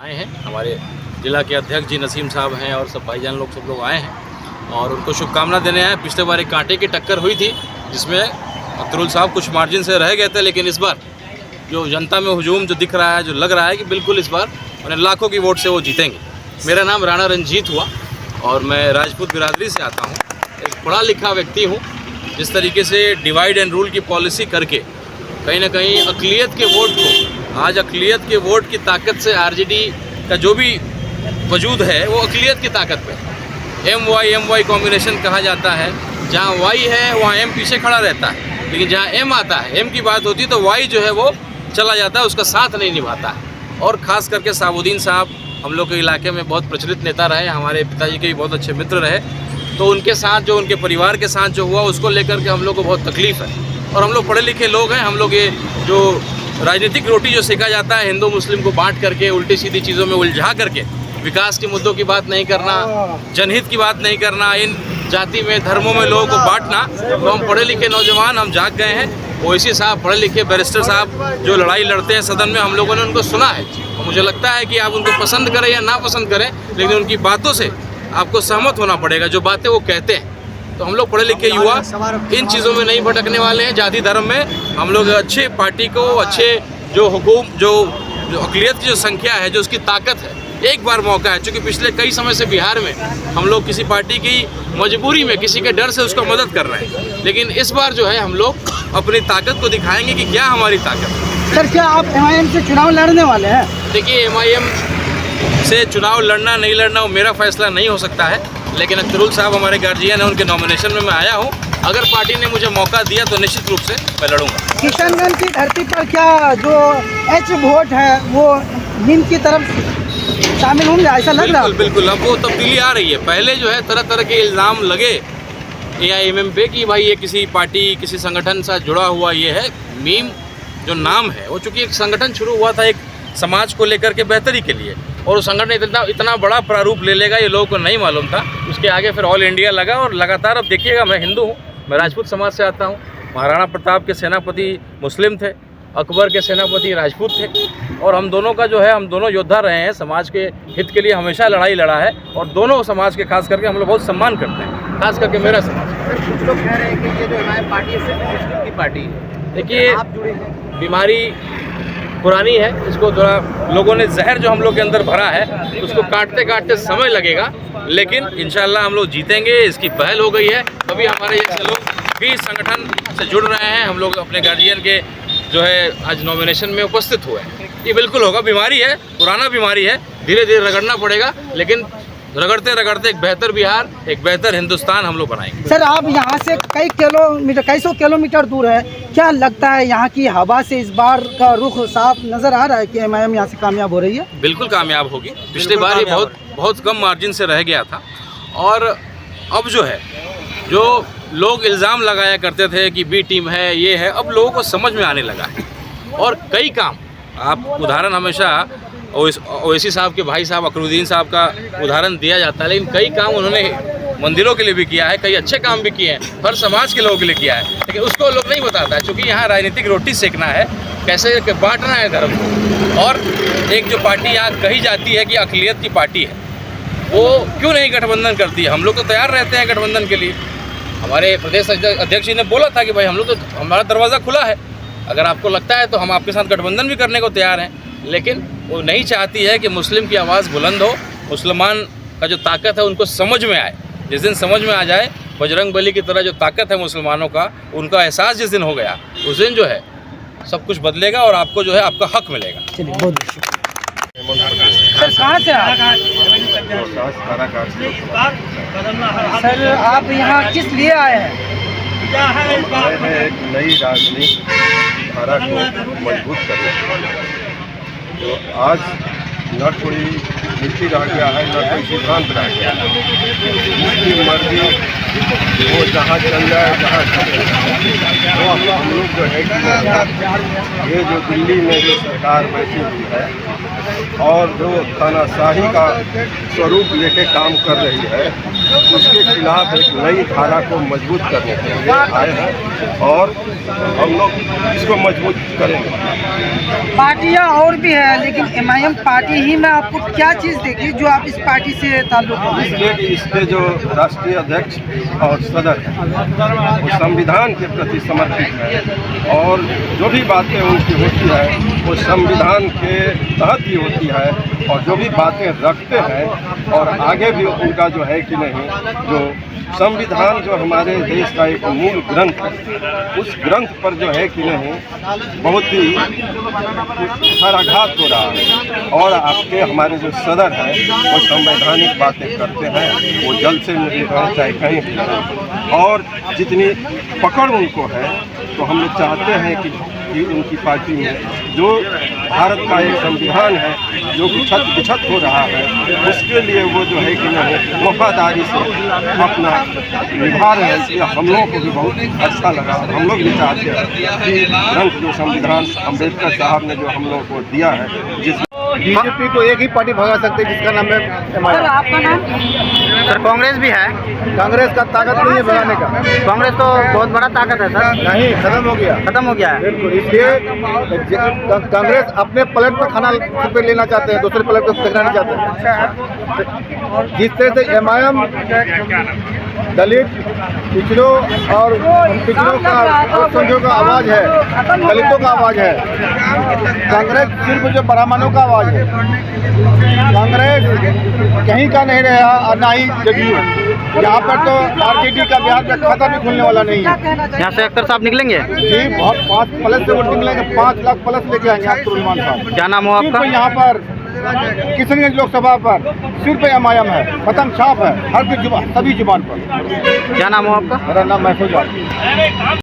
आए हैं। हमारे जिला के अध्यक्ष जी नसीम साहब हैं और सब भाईजान लोग सब लोग आए हैं और उनको शुभकामना देने आए। पिछले बार एक कांटे की टक्कर हुई थी जिसमें अख्तरुल साहब कुछ मार्जिन से रह गए थे, लेकिन इस बार जो जनता में हुजूम जो दिख रहा है, जो लग रहा है कि बिल्कुल इस बार उन्हें लाखों की वोट से वो जीतेंगे। मेरा नाम राणा रंजीत हुआ और मैं राजपूत बिरादरी से आता हूँ। एक पढ़ा लिखा व्यक्ति हूँ। जिस तरीके से डिवाइड एंड रूल की पॉलिसी करके कहीं ना कहीं अक़लियत के वोट को, आज अक़लियत के वोट की ताकत से आरजेडी का जो भी वजूद है वो अक़लियत की ताकत पे एम वाई कॉम्बिनेशन कहा जाता है। जहाँ वाई है वहाँ एम पीछे खड़ा रहता है, लेकिन जहाँ एम आता है, एम की बात होती है तो वाई जो है वो चला जाता है, उसका साथ नहीं निभाता है। और ख़ास करके साबुद्दीन साहब हम लोग के इलाके में बहुत प्रचलित नेता रहे, हमारे पिताजी के भी बहुत अच्छे मित्र रहे, तो उनके साथ जो उनके परिवार के साथ जो हुआ उसको लेकर के हम लोग को बहुत तकलीफ़ है। और हम लोग पढ़े लिखे लोग हैं। हम लोग ये जो राजनीतिक रोटी जो सेका जाता है हिंदू मुस्लिम को बांट करके, उल्टी सीधी चीज़ों में उलझा करके, विकास के मुद्दों की बात नहीं करना, जनहित की बात नहीं करना, इन जाति में धर्मों में लोगों को बांटना, तो हम पढ़े लिखे नौजवान हम जाग गए हैं। ओवैसी साहब पढ़े लिखे बैरिस्टर साहब जो लड़ाई लड़ते हैं सदन में, हम लोगों ने उनको सुना है। और मुझे लगता है कि आप उनको पसंद करें या ना पसंद करें, लेकिन उनकी बातों से आपको सहमत होना पड़ेगा, जो बातें वो कहते हैं। तो हम लोग पढ़े लिखे युवा इन चीज़ों में नहीं भटकने वाले हैं। जाति धर्म में हम लोग अच्छे पार्टी को, अच्छे जो हुकूम, जो अक़लियत की जो संख्या है, जो उसकी ताकत है, एक बार मौका है। चूँकि पिछले कई समय से बिहार में हम लोग किसी पार्टी की मजबूरी में, किसी के डर से उसको मदद कर रहे हैं, लेकिन इस बार जो है हम लोग अपनी ताकत को दिखाएंगे कि क्या हमारी ताकत है। सर, क्या आप MIM से चुनाव लड़ने वाले हैं? देखिए, MIM से चुनाव लड़ना नहीं लड़ना वो मेरा फैसला नहीं हो सकता है, लेकिन अख्तरुल साहब हमारे गार्जियन हैं, उनके नॉमिनेशन में मैं आया हूँ। अगर पार्टी ने मुझे मौका दिया तो निश्चित रूप से मैं लड़ूंगा। किशनगंज की धरती पर क्या जो H वोट है वो नीम की तरफ शामिल होंगे, ऐसा लग रहा है? बिल्कुल, अब वो तब्दीली आ रही है। पहले जो है तरह तरह के इल्ज़ाम लगे AIMM पे कि भाई ये किसी पार्टी, किसी संगठन से जुड़ा हुआ ये है। मीम जो नाम है वो चूँकि एक संगठन शुरू हुआ था एक समाज को लेकर के बेहतरी के लिए, और वो संगठन इतना बड़ा प्रारूप ले लेगा ये लोगों को नहीं मालूम था। उसके आगे फिर ऑल इंडिया लगा और लगातार अब देखिएगा, मैं हिंदू हूँ, मैं राजपूत समाज से आता हूँ। महाराणा प्रताप के सेनापति मुस्लिम थे, अकबर के सेनापति राजपूत थे, और हम दोनों का जो है, हम दोनों योद्धा रहे हैं, समाज के हित के लिए हमेशा लड़ाई लड़ा है, और दोनों समाज के खास करके हम लोग बहुत सम्मान करते हैं, खास करके मेरा समाज। कुछ लोग कह रहे हैं कि ये जो हमारी पार्टी है सिर्फ मुस्लिम की पार्टी है। देखिए, आप जुड़े हैं, बीमारी पुरानी है, इसको थोड़ा लोगों ने जहर जो हम लोग के अंदर भरा है उसको काटते काटते समय लगेगा, लेकिन इंशाल्लाह हम लोग जीतेंगे। इसकी पहल हो गई है। अभी हमारे जैसे लोग भी इस संगठन से जुड़ रहे हैं। हम लोग अपने गार्जियन के जो है आज नॉमिनेशन में उपस्थित हुए हैं। ये बिल्कुल होगा। बीमारी है, पुराना बीमारी है, धीरे धीरे रगड़ना पड़ेगा, लेकिन रगड़ते रगड़ते एक बेहतर बिहार, एक बेहतर हिंदुस्तान हम लोग बनाएंगे। सर, आप यहाँ से कई सौ किलोमीटर दूर है, क्या लगता है यहाँ की हवा से इस बार का रुख साफ नजर आ रहा है कि MIM यहाँ से कामयाब हो रही है? बिल्कुल कामयाब होगी। पिछली बार ये बहुत कम मार्जिन से रह गया था, और अब जो है, जो लोग इल्ज़ाम लगाया करते थे कि बी टीम है, ये है, अब लोगों को समझ में आने लगा है। और कई काम, आप उदाहरण हमेशा ओवैसी साहब के भाई साहब अकरुद्दीन साहब का उदाहरण दिया जाता है, लेकिन कई काम उन्होंने मंदिरों के लिए भी किया है, कई अच्छे काम भी किए हैं, हर समाज के लोगों के लिए किया है, लेकिन उसको लोग नहीं बताता है। क्योंकि यहाँ राजनीतिक रोटी सेकना है, कैसे बांटना है धर्म को। और एक जो पार्टी यहाँ कही जाती है कि अक़लियत की पार्टी है, वो क्यों नहीं गठबंधन करती है? हम लोग तो तैयार रहते हैं गठबंधन के लिए। हमारे प्रदेश अध्यक्ष जी ने बोला था कि भाई हम लोग तो, हमारा दरवाज़ा खुला है, अगर आपको लगता है तो हम आपके साथ गठबंधन भी करने को तैयार हैं। लेकिन वो नहीं चाहती है कि मुस्लिम की आवाज़ बुलंद हो, मुसलमान का जो ताकत है उनको समझ में आए। जिस दिन समझ में आ जाए, बजरंग बली की तरह जो ताकत है मुसलमानों का, उनका एहसास जिस दिन हो गया, उस दिन जो है सब कुछ बदलेगा और आपको जो है आपका हक मिलेगा। चलिए, बहुत सर, कहाँ से आप? सर, आप यहाँ किस लिए आए हैं? एक नई राजनीतिक धारा को मजबूत करने, तो आज न कोई नीति रह गया है, न कोई सिद्धांत रह गया है। जिसकी मर्जी वो जहाँ चल जाए, जहाँ चल जाए। तो हम लोग जो है कि ये जो दिल्ली में जो सरकार बैठी हुई है, और जो तानाशाही का स्वरूप लेके काम कर रही है, उसके खिलाफ एक नई धारा को मजबूत करने के लिए आए हैं और हम लोग इसको मजबूत करेंगे। पार्टियां और भी है, लेकिन एमआईएम पार्टी ही में आपको क्या चीज़ देखी जो आप इस पार्टी से ताल्लुक है? इसलिए कि इसके जो राष्ट्रीय अध्यक्ष और सदर हैं वो संविधान के प्रति समर्पित है और जो भी बातें उनकी होती है वो संविधान के तहत ही होती है और जो भी बातें रखते हैं और आगे भी उनका जो है कि नहीं, जो संविधान जो हमारे देश का एक मूल ग्रंथ है, उस ग्रंथ पर जो है कि नहीं बहुत ही कुठाराघात हो रहा है और आपके हमारे जो सदर हैं वो संवैधानिक बातें करते हैं, वो जल से मिले रहें चाहे कहीं भी रहें और जितनी पकड़ उनको है तो हम लोग चाहते हैं कि उनकी पार्टी में जो भारत का एक संविधान है जो कि छत बिछत हो रहा है, उसके लिए वो जो है कि नहीं वफादारी से अपना निभा रहे हैं। इसलिए हम लोगों को भी बहुत अच्छा लगा। हम लोग भी चाहते हैं कि ग्रंथ जो संविधान अम्बेडकर साहब ने जो हम लोगों को दिया है, जिस बीजेपी को एक ही पार्टी भगा सकते है जिसका नाम है सर, आपका नाम? सर कांग्रेस भी है। कांग्रेस का ताकत नहीं है भगाने का। कांग्रेस तो बहुत बड़ा ताकत है सर। नहीं, खत्म हो गया। खत्म हो गया है बिल्कुल। इसलिए कांग्रेस अपने प्लेट पर खाना पे लेना चाहते हैं, दूसरे प्लेट पर देखना नहीं चाहते। जिस तरह से एमआईएम दलित पिछड़ों और पिछड़ों का अल्पसंख्यकों का आवाज़ है, दलितों का आवाज़ है। कांग्रेस सिर्फ जो ब्राह्मणों का आवाज़ है। कांग्रेस कहीं का नहीं रहा और ना ही जदयू। यहाँ पर तो आरजेडी का बिहार में खाता भी खुलने वाला नहीं है। यहाँ से अख्तर साहब निकलेंगे जी, बहुत 5+ से वोट निकलेंगे, 5 लाख प्लस लेके आएंगे अख्तरुल साहब। क्या नाम हो आपका? यहाँ पर किशनगंज लोकसभा पर सिर्फ एमआईएम है, खत्म साफ है हर की जुबान, सभी जुबान पर। क्या नाम हो आपका? मेरा नाम महफूज है।